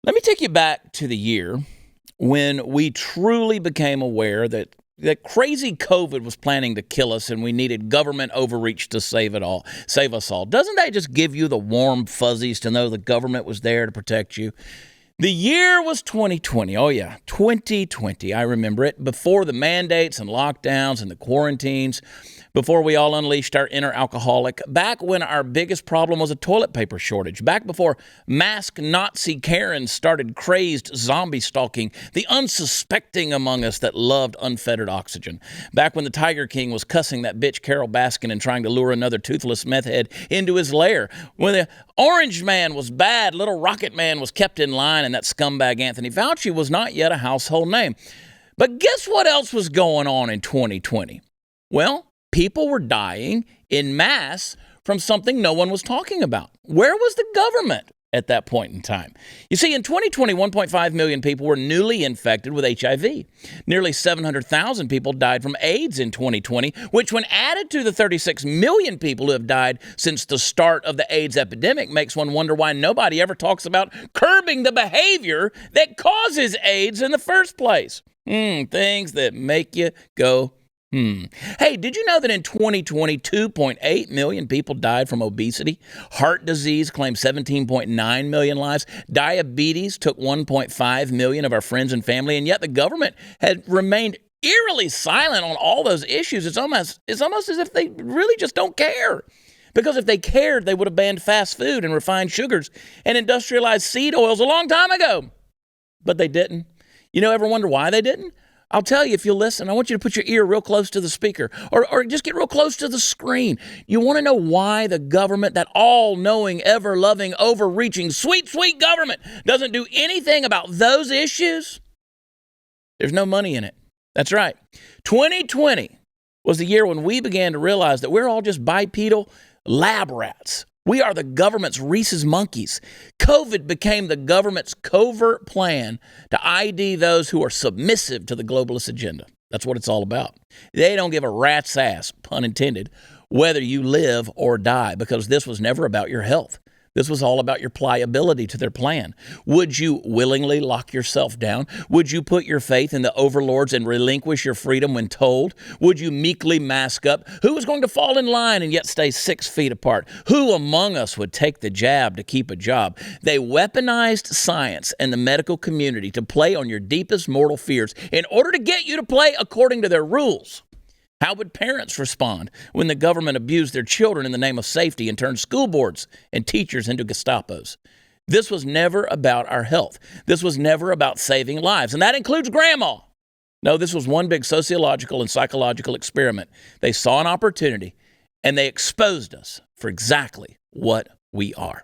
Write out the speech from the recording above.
Let me take you back to the year when we truly became aware that crazy COVID was planning to kill us and we needed government overreach to save us all. Doesn't that just give you the warm fuzzies to know the government was there to protect you? The year was 2020. Oh, yeah, 2020. I remember it. Before the mandates and lockdowns and the quarantines, before we all unleashed our inner alcoholic, back when our biggest problem was a toilet paper shortage, back before masked Nazi Karens started crazed zombie stalking the unsuspecting among us that loved unfettered oxygen, back when the Tiger King was cussing that bitch Carol Baskin and trying to lure another toothless meth head into his lair, when the Orange Man was bad, Little Rocket Man was kept in line, and that scumbag Anthony Fauci was not yet a household name. But guess what else was going on in 2020? Well, people were dying en masse from something no one was talking about. Where was the government at that point in time? You see, in 2020, 1.5 million people were newly infected with HIV. Nearly 700,000 people died from AIDS in 2020, which when added to the 36 million people who have died since the start of the AIDS epidemic makes one wonder why nobody ever talks about curbing the behavior that causes AIDS in the first place. Things that make you go, Hey, did you know that in 2020, 2.8 million people died from obesity? Heart disease claimed 17.9 million lives. Diabetes took 1.5 million of our friends and family, and yet the government had remained eerily silent on all those issues. It's almost as if they really just don't care. Because if they cared, they would have banned fast food and refined sugars and industrialized seed oils a long time ago. But they didn't. You ever wonder why they didn't? I'll tell you if you'll listen. I want you to put your ear real close to the speaker or just get real close to the screen. You want to know why the government, that all-knowing, ever-loving, overreaching, sweet, sweet government, doesn't do anything about those issues? There's no money in it. That's right. 2020 was the year when we began to realize that we're all just bipedal lab rats. We are the government's rhesus monkeys. COVID became the government's covert plan to ID those who are submissive to the globalist agenda. That's what it's all about. They don't give a rat's ass, pun intended, whether you live or die, because this was never about your health. This was all about your pliability to their plan. Would you willingly lock yourself down? Would you put your faith in the overlords and relinquish your freedom when told? Would you meekly mask up? Who was going to fall in line and yet stay 6 feet apart? Who among us would take the jab to keep a job? They weaponized science and the medical community to play on your deepest mortal fears in order to get you to play according to their rules. How would parents respond when the government abused their children in the name of safety and turned school boards and teachers into Gestapos? This was never about our health. This was never about saving lives, and that includes grandma. No, this was one big sociological and psychological experiment. They saw an opportunity, and they exposed us for exactly what we are.